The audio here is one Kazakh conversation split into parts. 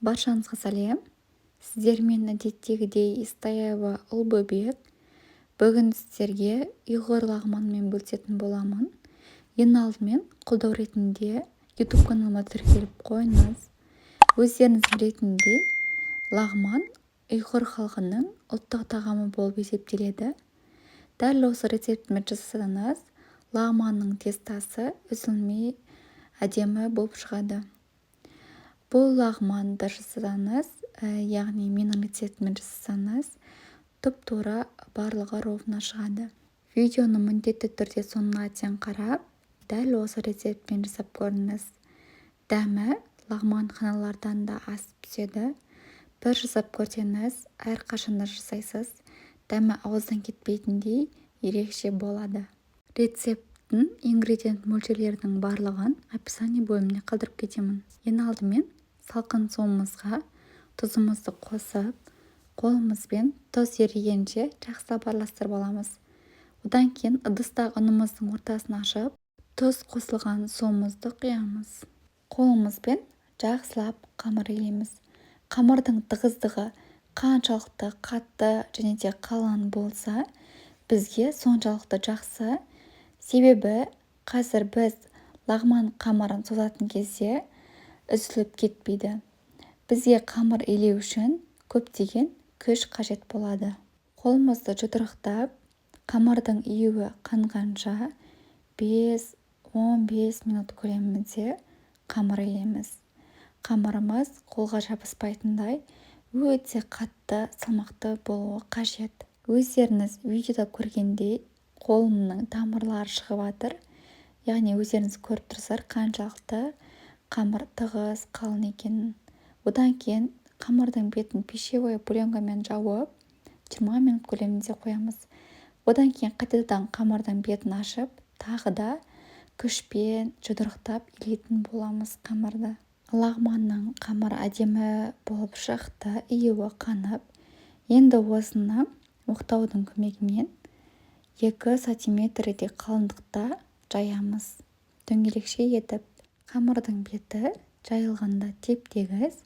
Баршаңызға сәлем. Сіздермен әдеттегідей Истаева Ұлбөбек. Бүгін сіздерге ұйғыр лағманымен бөлісетін боламын. Ең алдымен қолдау ретінде YouTube каналыма тіркеліп қойыңыз. Өздеріңіз білетіндей, лағман ұйғыр халқының ұлттық тағамы болып есептеледі. Дәл осы рецептімен жасасаңыз, лағманның тестасы үзілмей әдемі болып шығады. Бұл лағманды жасасаңыз, яғни менің рецептімен жасасаңыз, тұп-тура барлығы ровно шығады. Видеоны міндетті түрде соңына дейін қарап, дәл осы рецептпен жасап көріңіз. Дәмі лағманханалардан да асып түседі. Бір жасап көрсеңіз, әрқашанда жасайсыз. Дәмі ауыздан кетпейтіндей ерекше болады. Рецепттің ингредиент мөлшерлерінің барлығын описание бөліміне қалдырып кетемін. Ең алдымен салқын суымызға тұзымызды қосып, қолымызбен тұз ерігенше жақсылап араластырып аламыз. Одан кейін ыдыстағы ұнымыздың ортасын ашып, тұз қосылған суымызды құямыз. Қолымызбен жақсылап қамыр илейміз. Қамырдың тығыздығы қаншалықты қатты және де қалың болса, бізге соншалықты жақсы. Себебі қазір біз лағман қамырын созатын кезде үзіліп кетпейді. Бізге қамыр илеу үшін көптеген күш қажет болады. Қолымызды жұдырықтап, қамырдың июі қанғанша 5-15 минут көлемінде қамыр илейміз. Қамырымыз қолға жабыспайтындай өте қатты, салмақты болуы қажет. Өздеріңіз видеода көргендей қолымның тамырлары шығып жатыр. Яғни өздеріңіз көріп тұрсыздар қаншалықты қамыр тығыз, қалың екенін. Одан кейін қамырдың бетін пищевой пленкамен жауып, 20 минут көлемінде қоямыз. Одан кейін қайтадан қамырдың бетін ашып, тағы да күшпен жұдырықтап илейтін боламыз қамырды. Лағманның қамыры әдемі болып шықты, июі қанып. Енді осыны оқтаудың көмегімен 2 сантиметрдей қалыңдықта жаямыз. Дөңгелекше етіп. Қамырдың беті жайылғанда теп-тегіс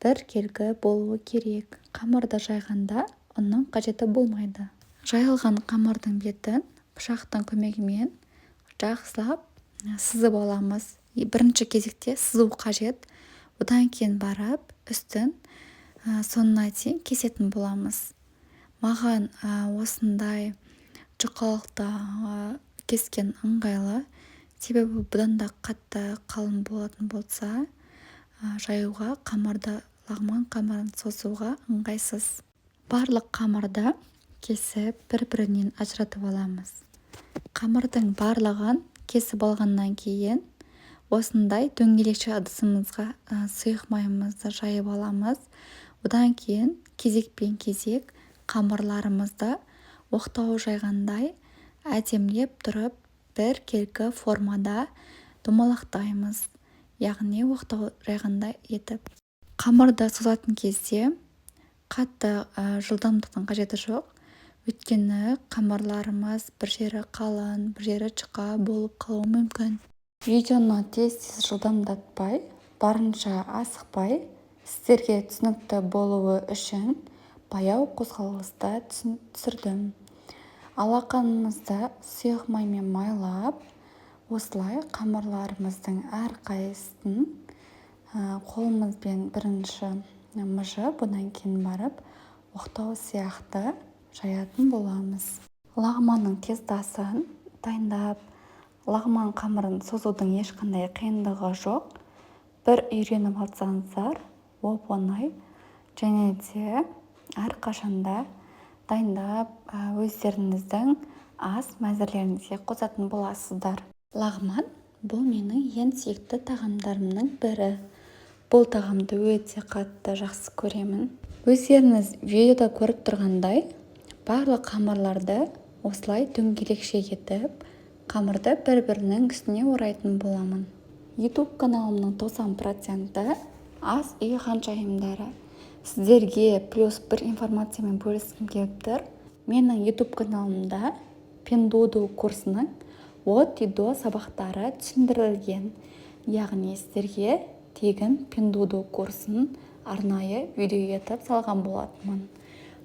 біркелкі болуы керек. Қамырды жайғанда ұнның қажеті болмайды. Жайылған қамырдың бетін пышақтың көмегімен жақсылап сызып аламыз. Бірінші кезекте сызу қажет. Одан кейін барып үстін соңына дейін кесетін боламыз. Маған осындай жұқалықты кескен ыңғайлы. Себебі бұдан да қатты қалың болатын болса, жаюға қамырды, лағман қамырын созуға ыңғайсыз. Барлық қамырды кесіп, бір-бірінен ажыратып аламыз. Қамырдың барлығын кесіп алғаннан кейін, осындай дөңгелекше ыдысымызға сұйық майымызды жайып аламыз. Одан кейін кезекпен кезек қамырларымызды оқтау жайғандай әдемілеп тұрып, бір келкі формада домалақтаймыз, яғни оқтау жайғандай етіп. Қамырды созатын кезде қатты жылдамдықтың қажеті жоқ, өйткені қамырларымыз бір жері қалың, бір жері жұқа болып қалуы мүмкін. Видеоны тез жылдамдатпай, барынша асықпай, сіздерге түсінікті болуы үшін баяу қозғалыста түсірдім. Алақанымызды сұйық маймен майлап, осылай қамырларымыздың әрқайсысын қолымызбен бірінші мұжып, одан кейін барып оқтау сияқты жаятын боламыз. Лағманның тестасын дайындап, лағман қамырын созудың ешқандай қиындығы жоқ. Бір үйреніп алсаңыздар, оп-оңай және де әрқашанда дайындап өздеріңіздің ас мәзірлеріңізге қосатын боласыздар. Лағман бұл менің ең сүйікті тағамдарымның бірі. Бұл тағамды өте қатты жақсы көремін. Өздеріңіз видеода көріп тұрғандай, барлық қамырларды осылай дөңгелекше етіп, қамырды бір-бірінің үстіне орайтын боламын. YouTube каналымның 90% ас үй ханшайымдары. Сіздерге плюс бір информациямен бөліскім келіп тұр. Менің YouTube каналымда Пендуду курсының от и до сабақтары түсіндірілген. Яғни сіздерге тегін Пендуду курсын арнайы видео етіп салған болатынмын.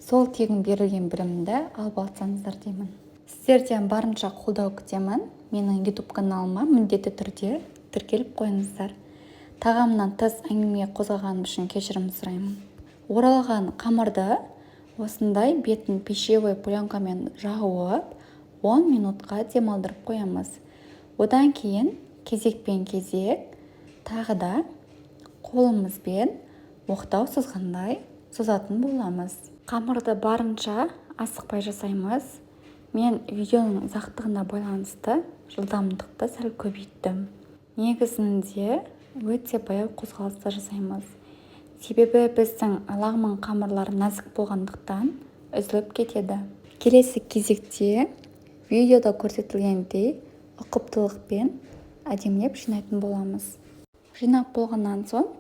Сол тегін берілген білімді алып алсаңыздар деймін. Сіздерден барынша қолдау күтемін. Менің YouTube каналыма міндетті түрде тіркеліп қойыңыздар. Тағамнан тыс әңгіме қозғағаным үшін кешірім сұраймын. Оралған қамырды осындай бетін пищевой пленкамен жауып 10 минутқа демалдырып қоямыз. Одан кейін кезекпен кезек тағы да қолымызбен оқтау сызғандай сызатын боламыз. Қамырды барынша асықпай жасаймыз. Мен видеоның ұзақтығына байланысты жылдамдықты сәл көбейттім. Негізінде өте баяу қозғалысты жасаймыз. Себебі біздің лағман қамырлары нәзік болғандықтан үзіліп кетеді. Келесі кезекте видеода көрсетілгендей ұқыптылықпен әдемілеп жинайтын боламыз. Жинап болғаннан соң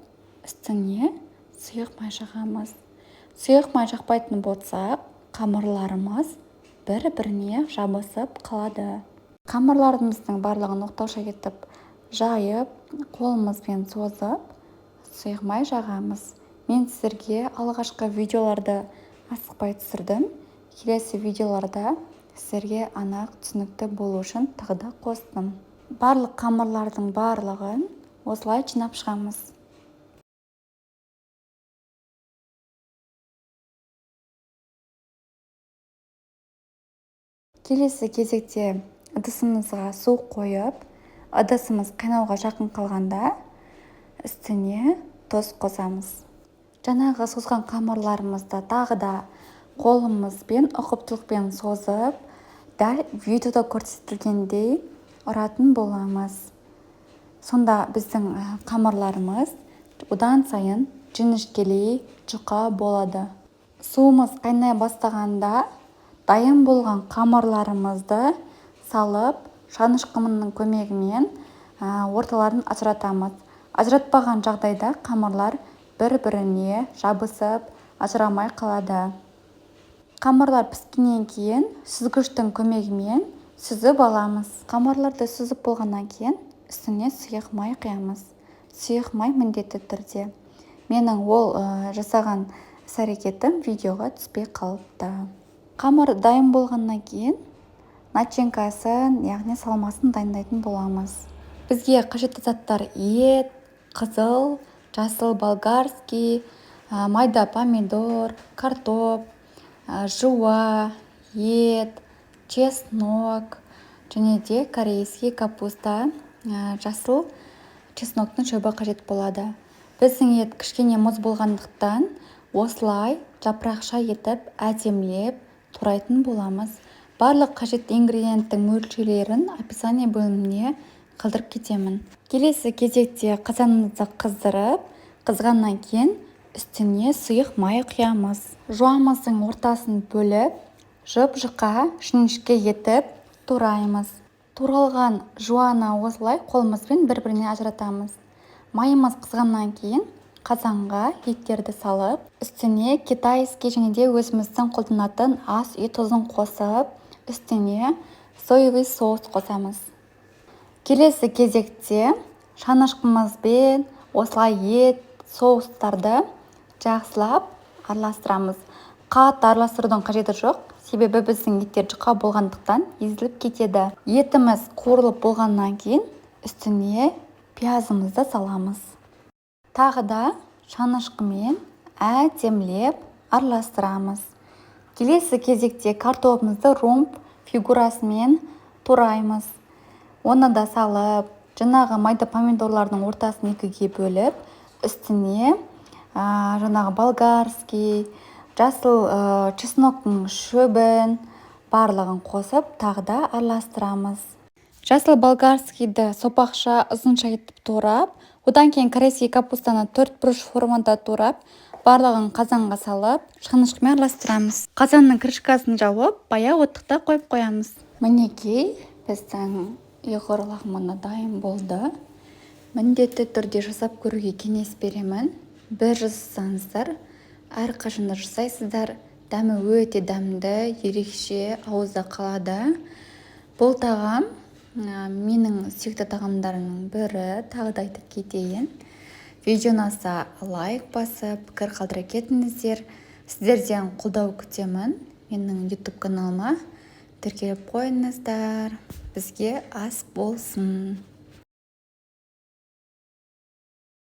үстіне сұйық май жағамыз. Сұйық май жақпайтын болсақ, қамырларымыз бір-біріне жабысып қалады. Қамырларымыздың барлығын оқтауша етіп жайып, қолымызбен созып, сұйық май жағамыз. Мен сіздерге алғашқы видеоларды асықпай түсірдім. Келесі видеоларда сіздерге анық түсінікті болу үшін тағы да қостым. Барлық қамырлардың барлығын осылай жинап шығамыз. Келесі кезекте ыдысымызға су қойып, ыдысымыз қайнауға жақын қалғанда үстіне тұз қосамыз. Жаңағы созған қамырларымызды тағы да қолымызбен ұқыптылықпен созып, дәл видеода көрсетілгендей ұратын боламыз. Сонда біздің қамырларымыз одан сайын жіңішкелей, жұқа болады. Суымыз қайнай бастағанда дайын болған қамырларымызды салып, шаныш қымының көмегімен орталарын ажыратамыз. Ажыратпаған жағдайда қамырлар бір-біріне жабысып, ажырамай қалады. Қамырлар піскеннен кейін сүзгіштің көмегімен сүзіп аламыз. Қамырларды сүзіп болғаннан кейін үстіне сұйық май құямыз. Сұйық май міндетті түрде. Менің ол жасаған іс-әрекетім видеоға түспей қалыпты. Қамыр дайын болғаннан кейін начинкасын, яғни салмасын дайындайтын боламыз. Бізге қажетті заттар ет, қызыл, жасыл болгарский, майда помидор, картоп, жуа, ет, чеснок және де корейский капуста, жасыл чесноктың шөбі қажет болады. Біздің ет кішкене мұз болғандықтан осылай жапырақша етіп әдемілеп турайтын боламыз. Барлық қажетті ингредиенттің мөлшерлерін описание бөліміне қалдырып кетемін. Келесі кезекте қазанымызды қыздырып, қызғаннан кейін үстіне сұйық май құямыз. Жуамыздың ортасын бөліп, жұп-жұқа жіңішке етіп тураймыз. Туралған жуаны осылай қолымызбен бір-біріне ажыратамыз. Майымыз қызғаннан кейін қазанға еттерді салып, үстіне китайский және де өзіміздің қолданатын ас үй тұзын қосып, үстіне соевый соус қосамыз. Келесі кезекте шанышқымызбен осылай ет, соустарды жақсылап араластырамыз. Қатты араластырудың қажеті жоқ, себебі біздің еттер жұқа болғандықтан езіліп кетеді. Етіміз қуырылып болғаннан кейін үстіне пиязымызды саламыз. Тағы да шанышқымен әдемілеп араластырамыз. Келесі кезекте картопымызды ромб фигурасымен тураймыз. Оны да салып, жаңағы майда помидорлардың ортасын екіге бөліп, үстіне жаңағы болгарский, жасыл чесноктың шөбін барлығын қосып, тағы да араластырамыз. Жасыл болгарскийді сопақша ұзынша етіп турап, одан кейін корейский капустаны 4 бұрыш формада турап, барлығын қазанға салып, шанышқымен араластырамыз. Қазанның крышкасын жауып, баяу оттықта қойып қоямыз. Мінекей, біздің ұйғыр лағманы дайын болды. Міндетті түрде жасап көруге кеңес беремін. Бір жасасаңыздар, әрқашанда жасайсыздар. Дәмі өте дәмді, ерекше, ауызда қалады. Бұл тағам менің сүйікті тағамдарымның бірі, тағы да айтып кетейін. видео ұнаса лайк басып пікір қалдыра кетіңіздер. Сіздерден қолдау күтемін. Менің YouTube каналыма тіркеліп қойыңыздар. Бізге ас болсын.